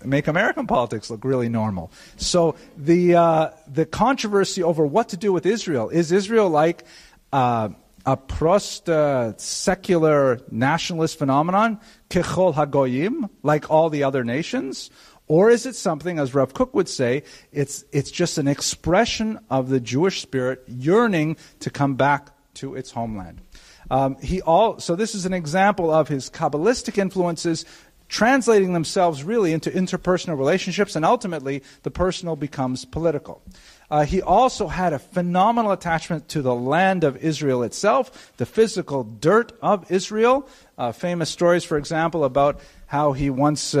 make American politics look really normal. So the controversy over what to do with Israel, is Israel like a prost secular nationalist phenomenon, kechol hagoyim, like all the other nations? Or is it something, as Rav Kook would say, it's just an expression of the Jewish spirit yearning to come back to its homeland? So this is an example of his Kabbalistic influences translating themselves really into interpersonal relationships, and ultimately the personal becomes political. He also had a phenomenal attachment to the land of Israel itself, the physical dirt of Israel. Famous stories, for example, about how he once,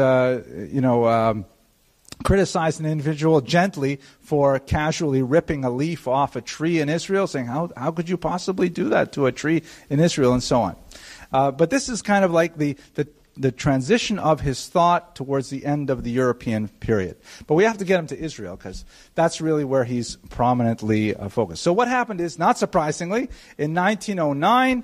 criticized an individual gently for casually ripping a leaf off a tree in Israel, saying, how could you possibly do that to a tree in Israel, and so on. But this is kind of like the the transition of his thought towards the end of the European period. But we have to get him to Israel because that's really where he's prominently focused. So what happened is, not surprisingly, in 1909,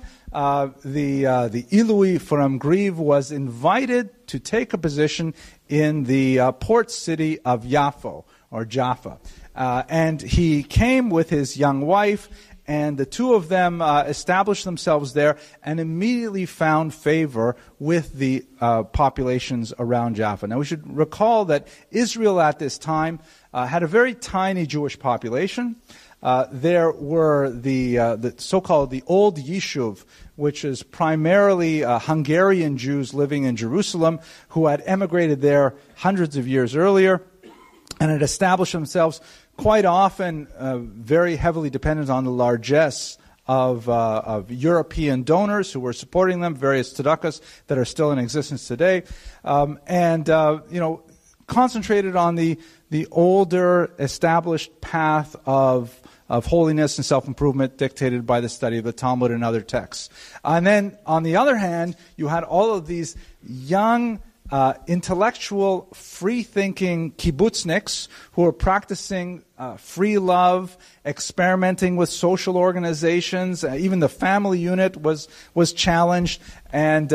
the Ilui from Grieve was invited to take a position in the port city of Yafo, or Jaffa. And he came with his young wife, and the two of them established themselves there and immediately found favor with the populations around Jaffa. Now we should recall that Israel at this time had a very tiny Jewish population. There were the so-called the Old Yishuv, which is primarily Hungarian Jews living in Jerusalem who had emigrated there hundreds of years earlier and had established themselves quite often very heavily dependent on the largesse of European donors who were supporting them, various tzedakahs that are still in existence today, and concentrated on the older established path of holiness and self-improvement dictated by the study of the Talmud and other texts. And then, on the other hand, you had all of these young intellectual, free-thinking kibbutzniks who were practicing free love, experimenting with social organizations. Even the family unit was challenged, and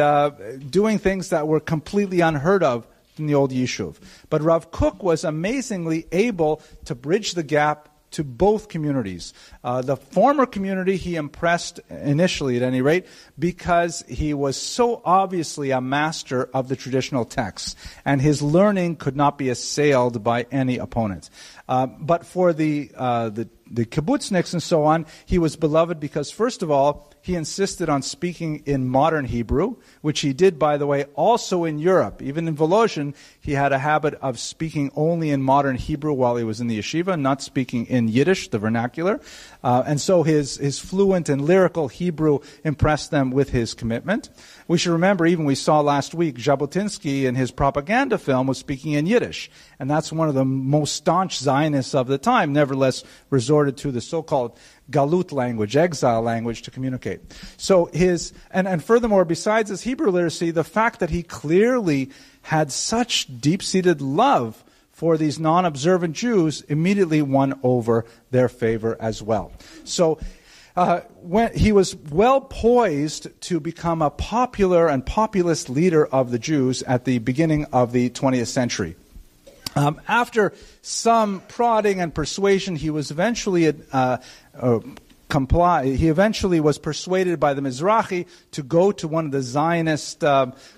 doing things that were completely unheard of in the old Yishuv. But Rav Kook was amazingly able to bridge the gap to both communities. The former community he impressed initially, at any rate, because he was so obviously a master of the traditional texts, and his learning could not be assailed by any opponent. But for the kibbutzniks and so on, he was beloved because, first of all, he insisted on speaking in modern Hebrew, which he did, by the way, also in Europe. Even in Volozhin, he had a habit of speaking only in modern Hebrew while he was in the yeshiva, not speaking in Yiddish, the vernacular. And so his fluent and lyrical Hebrew impressed them with his commitment. We should remember, even we saw last week, Jabotinsky in his propaganda film was speaking in Yiddish. And that's one of the most staunch Zionists of the time, nevertheless resorted to the so-called galut language, exile language, to communicate. So and furthermore, besides his Hebrew literacy, the fact that he clearly had such deep-seated love for these non-observant Jews immediately won over their favor as well. So when he was well poised to become a popular and populist leader of the Jews at the beginning of the 20th century. After some prodding and persuasion, he was eventually He eventually was persuaded by the Mizrahi to go to one of the Zionist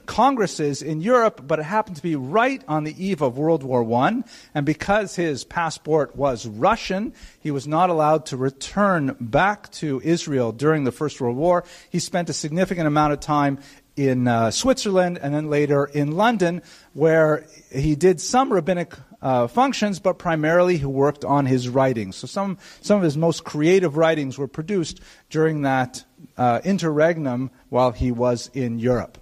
congresses in Europe, but it happened to be right on the eve of World War I, and because his passport was Russian, he was not allowed to return back to Israel during the First World War. He spent a significant amount of time in Switzerland and then later in London, where he did some rabbinic functions, but primarily he worked on his writings. So some of his most creative writings were produced during that interregnum while he was in Europe.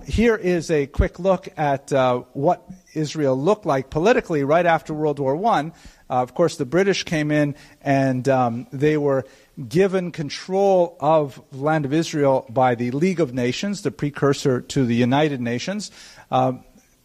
Here is a quick look at what Israel looked like politically right after World War I. Of course, the British came in and they were given control of the land of Israel by the League of Nations, the precursor to the United Nations.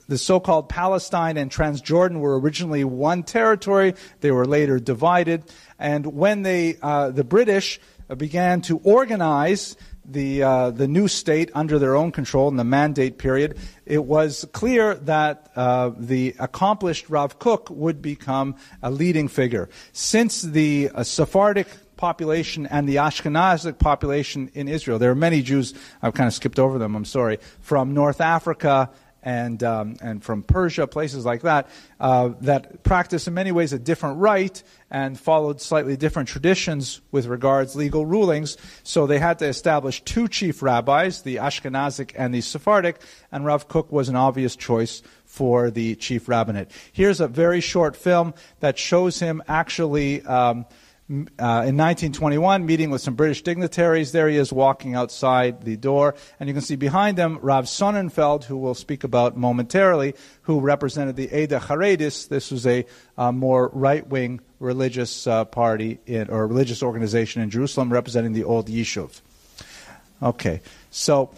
The so-called Palestine and Transjordan were originally one territory. They were later divided. And when the British began to organize the new state under their own control in the Mandate period, it was clear that the accomplished Rav Kook would become a leading figure. Since the Sephardic population and the Ashkenazic population in Israel, there are many Jews, I've kind of skipped over them, I'm sorry, from North Africa and from Persia, places like that, that practiced in many ways a different rite and followed slightly different traditions with regards legal rulings. So they had to establish two chief rabbis, the Ashkenazic and the Sephardic, and Rav Kook was an obvious choice for the chief rabbinate. Here's a very short film that shows him actually in 1921, meeting with some British dignitaries. There he is walking outside the door. And you can see behind him Rav Sonnenfeld, who we'll speak about momentarily, who represented the Eda Haredis. This was a more right-wing religious party or religious organization in Jerusalem representing the old Yishuv. Okay, so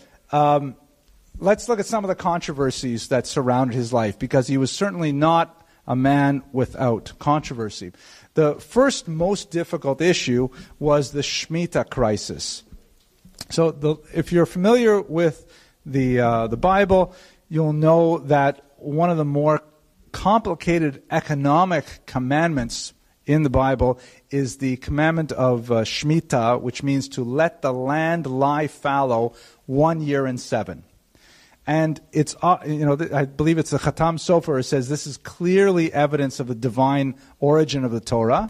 let's look at some of the controversies that surrounded his life, because he was certainly not a man without controversy. The first most difficult issue was the Shemitah crisis. So if you're familiar with the Bible, you'll know that one of the more complicated economic commandments in the Bible is the commandment of Shemitah, which means to let the land lie fallow 1 year in 7. And it's, I believe it's the Khatam Sofer says this is clearly evidence of the divine origin of the Torah,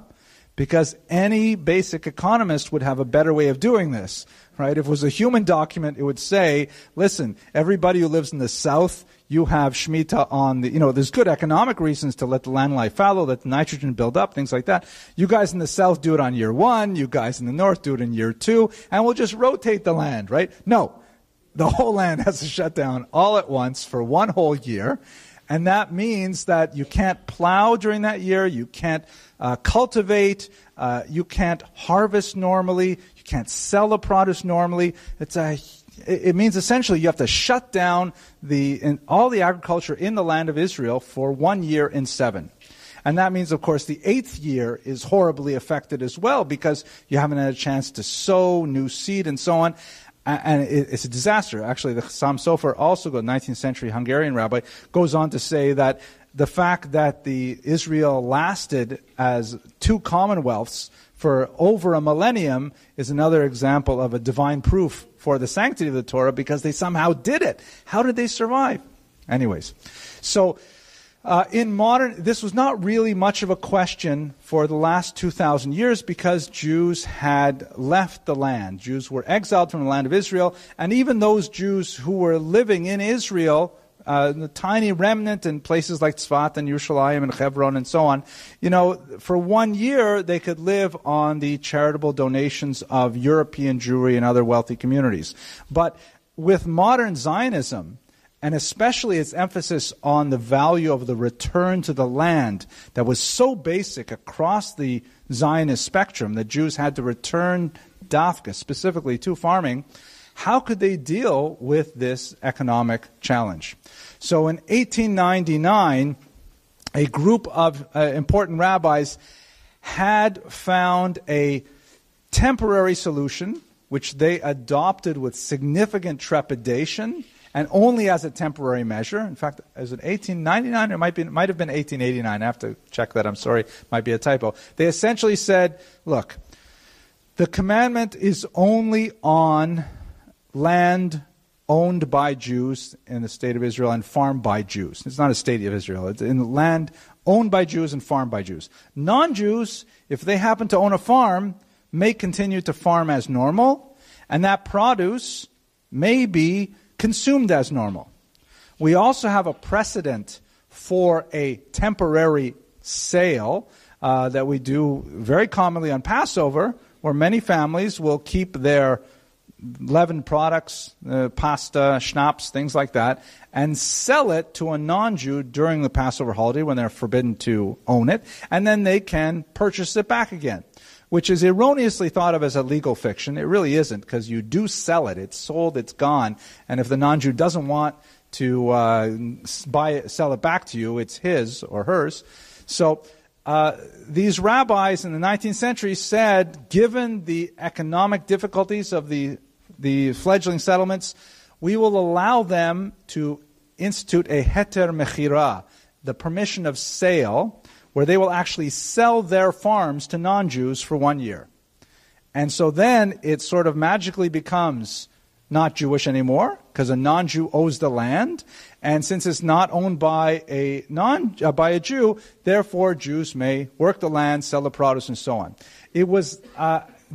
because any basic economist would have a better way of doing this, right? If it was a human document, it would say, listen, everybody who lives in the south, you have Shemitah on the, there's good economic reasons to let the land lie fallow, let the nitrogen build up, things like that. You guys in the south do it on year 1, you guys in the north do it in year 2, and we'll just rotate the land, right? No. The whole land has to shut down all at once for 1 whole year. And that means that you can't plow during that year, you can't cultivate, you can't harvest normally, you can't sell the produce normally. It means essentially you have to shut down all the agriculture in the land of Israel for 1 year in 7. And that means, of course, the 8th year is horribly affected as well, because you haven't had a chance to sow new seed and so on. And it's a disaster. Actually, the Chassam Sofer, also a 19th century Hungarian rabbi, goes on to say that the fact that Israel lasted as 2 commonwealths for over a millennium is another example of a divine proof for the sanctity of the Torah, because they somehow did it. How did they survive? Anyways, so this was not really much of a question for the last 2,000 years, because Jews had left the land. Jews were exiled from the land of Israel, and even those Jews who were living in Israel, the tiny remnant in places like Tzfat and Yerushalayim and Hebron and so on, for 1 year they could live on the charitable donations of European Jewry and other wealthy communities. But with modern Zionism, and especially its emphasis on the value of the return to the land that was so basic across the Zionist spectrum, that Jews had to return dafka, specifically to farming, how could they deal with this economic challenge? So in 1899, a group of important rabbis had found a temporary solution, which they adopted with significant trepidation, and only as a temporary measure. In fact, is it 1899 or it might have been 1889? I have to check that. I'm sorry, might be a typo. They essentially said, look, the commandment is only on land owned by Jews in the state of Israel and farmed by Jews. It's not a state of Israel. It's in land owned by Jews and farmed by Jews. Non-Jews, if they happen to own a farm, may continue to farm as normal, and that produce may be consumed as normal. We also have a precedent for a temporary sale that we do very commonly on Passover, where many families will keep their leavened products, pasta, schnapps, things like that, and sell it to a non-Jew during the Passover holiday when they're forbidden to own it, and then they can purchase it back again, which is erroneously thought of as a legal fiction. It really isn't, because you do sell it. It's sold, it's gone. And if the non-Jew doesn't want to sell it back to you, it's his or hers. So these rabbis in the 19th century said, given the economic difficulties of the fledgling settlements, we will allow them to institute a heter mechira, the permission of sale, where they will actually sell their farms to non-Jews for 1 year. And so then it sort of magically becomes not Jewish anymore, because a non-Jew owes the land, and since it's not owned by by a Jew, therefore Jews may work the land, sell the produce, and so on. It was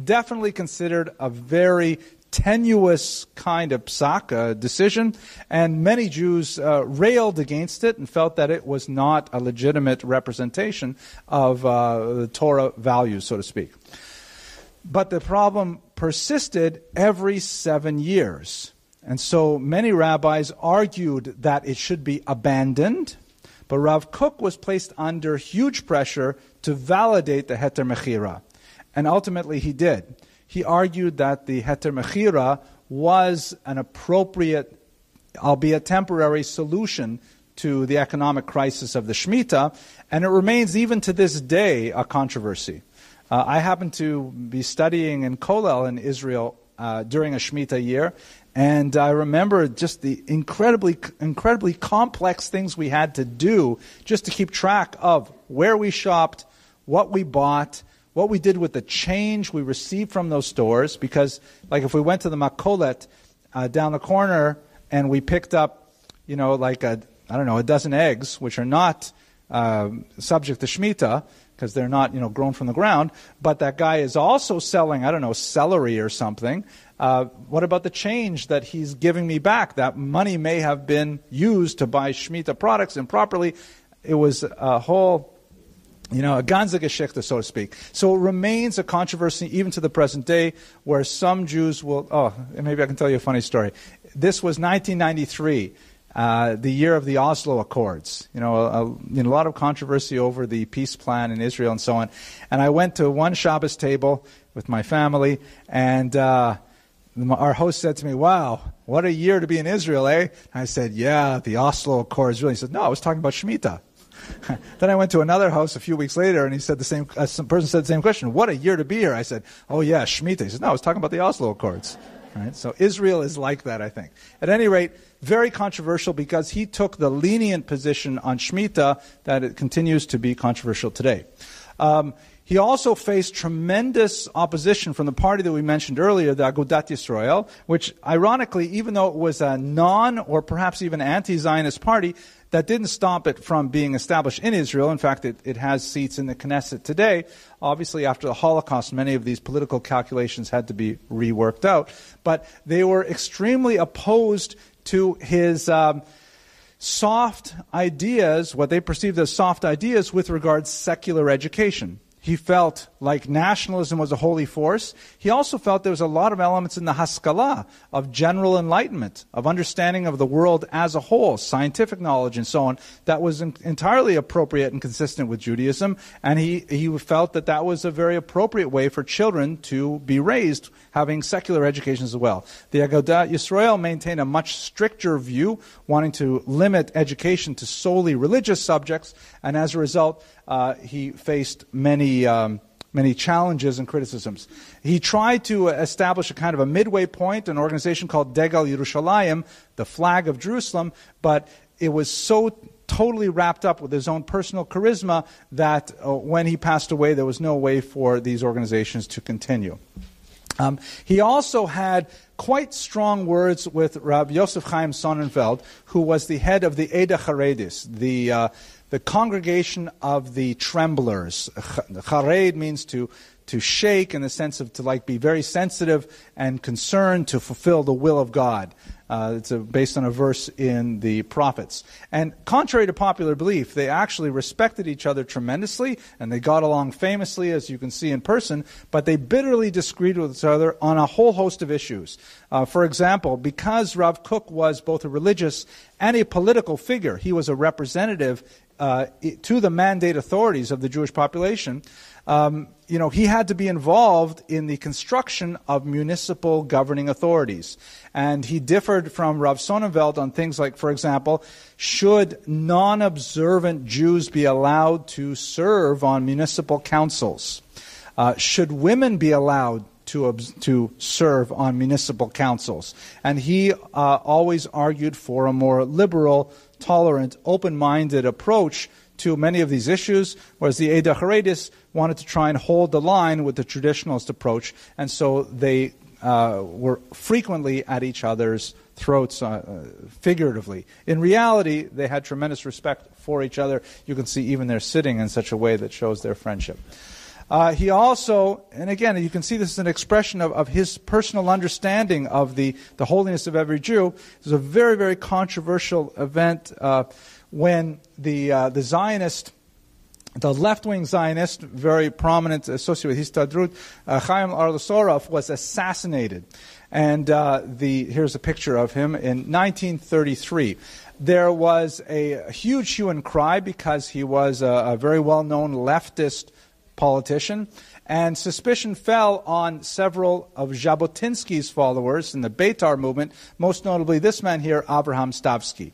definitely considered a very tenuous kind of psak decision, and many Jews railed against it and felt that it was not a legitimate representation of the Torah values, so to speak. But the problem persisted every 7 years. And so many rabbis argued that it should be abandoned, but Rav Kook was placed under huge pressure to validate the heter mechira. And ultimately he did. He argued that the heter mechira was an appropriate albeit temporary, solution to the economic crisis of the Shemitah, and it remains even to this day a controversy. I happen to be studying in Kollel in Israel during a Shemitah year, and I remember just the incredibly complex things we had to do just to keep track of where we shopped, what we bought, what we did with the change we received from those stores. Because, like, if we went to the Makolet down the corner and we picked up, like a dozen eggs, which are not subject to Shemitah, because they're not, grown from the ground, but that guy is also selling, celery or something. What about the change that he's giving me back? That money may have been used to buy Shemitah products improperly. It was a whole, a ganze Geschichte, so to speak. So it remains a controversy even to the present day, where some Jews will, maybe I can tell you a funny story. This was 1993. The year of the Oslo Accords, a lot of controversy over the peace plan in Israel and so on. And I went to one Shabbos table with my family, and our host said to me, "Wow, what a year to be in Israel, eh?" And I said, "Yeah, the Oslo Accords." Really? He said, "No, I was talking about Shemitah." Then I went to another house a few weeks later, and he said some person said the same question. "What a year to be here." I said, "Oh yeah, Shemitah." He said, "No, I was talking about the Oslo Accords." Right? So Israel is like that, I think. At any rate, very controversial because he took the lenient position on Shemitah that it continues to be controversial today. He also faced tremendous opposition from the party that we mentioned earlier, the Agudat Yisrael, which ironically, even though it was a non or perhaps even anti-Zionist party, that didn't stop it from being established in Israel. In fact, it has seats in the Knesset today. Obviously, after the Holocaust, many of these political calculations had to be reworked out. But they were extremely opposed to his soft ideas, what they perceived as soft ideas with regards to secular education. He felt like nationalism was a holy force. He also felt there was a lot of elements in the Haskalah of general enlightenment, of understanding of the world as a whole, scientific knowledge and so on, that was entirely appropriate and consistent with Judaism. And he felt that that was a very appropriate way for children to be raised, having secular education as well. The Agudat Yisrael maintained a much stricter view, wanting to limit education to solely religious subjects, and as a result, he faced many challenges and criticisms. He tried to establish a kind of a midway point, an organization called Degal Yerushalayim, the flag of Jerusalem, but it was so totally wrapped up with his own personal charisma that when he passed away, there was no way for these organizations to continue. He also had quite strong words with Rav Yosef Chaim Sonnenfeld, who was the head of the Eda Charedis, the congregation of the tremblers. Chared means to shake, in the sense of to be very sensitive and concerned to fulfill the will of God. It's based on a verse in the prophets. And contrary to popular belief, they actually respected each other tremendously, and they got along famously, as you can see in person, but they bitterly disagreed with each other on a whole host of issues. For example, because Rav Kook was both a religious and a political figure, he was a representative to the mandate authorities of the Jewish population, he had to be involved in the construction of municipal governing authorities. And he differed from Rav Sonnenfeld on things like, for example, should non-observant Jews be allowed to serve on municipal councils? Should women be allowed to serve on municipal councils? And he always argued for a more liberal, tolerant, open-minded approach to many of these issues, whereas the Eda Charedis wanted to try and hold the line with the traditionalist approach, and so they were frequently at each other's throats, figuratively. In reality, they had tremendous respect for each other. You can see even they're sitting in such a way that shows their friendship. He also, and again, you can see this is an expression of his personal understanding of the holiness of every Jew. This is a very, very controversial event when the Zionist, the left-wing Zionist, very prominent associated with Histadrut, Chaim Arlosorov, was assassinated. And here's a picture of him in 1933. There was a huge hue and cry because he was a very well-known leftist politician, and suspicion fell on several of Jabotinsky's followers in the Beitar movement, most notably this man here, Avraham Stavsky.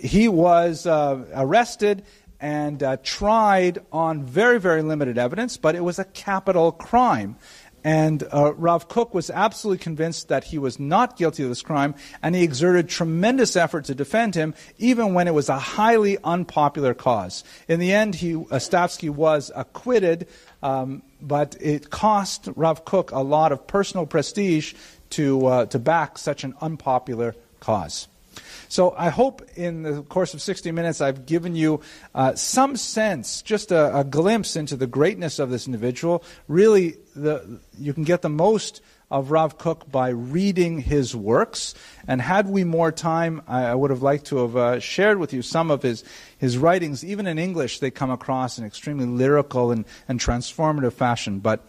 He was arrested and tried on very, very limited evidence, but it was a capital crime. And Rav Kook was absolutely convinced that he was not guilty of this crime, and he exerted tremendous effort to defend him, even when it was a highly unpopular cause. In the end, Stavsky was acquitted, but it cost Rav Kook a lot of personal prestige to back such an unpopular cause. So I hope in the course of 60 minutes I've given you some sense, just a glimpse into the greatness of this individual. Really, you can get the most of Rav Kook by reading his works. And had we more time, I would have liked to have shared with you some of his writings. Even in English, they come across in extremely lyrical and transformative fashion. But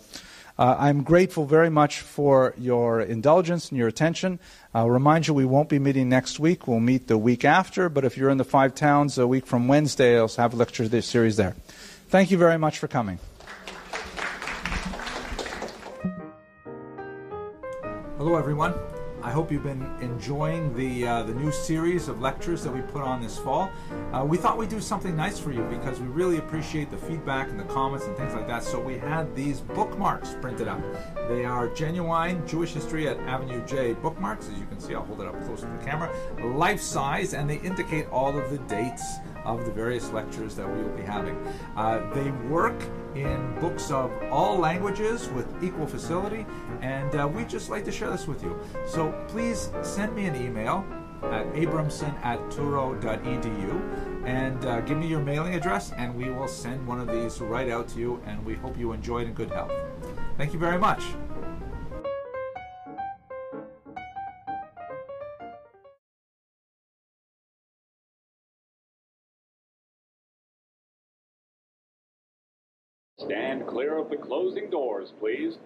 I'm grateful very much for your indulgence and your attention. I'll remind you we won't be meeting next week. We'll meet the week after. But if you're in the Five Towns a week from Wednesday, I'll have a lecture series there. Thank you very much for coming. Hello, everyone. I hope you've been enjoying the new series of lectures that we put on this fall. We thought we'd do something nice for you because we really appreciate the feedback and the comments and things like that. So we had these bookmarks printed up. They are genuine Jewish History at Avenue J bookmarks. As you can see, I'll hold it up close to the camera. Life size, and they indicate all of the dates of the various lectures that we will be having. They work in books of all languages with equal facility, and we'd just like to share this with you. So please send me an email at abramson@turo.edu and give me your mailing address, and we will send one of these right out to you, and we hope you enjoy it in good health. Thank you very much. Stand clear of the closing doors, please.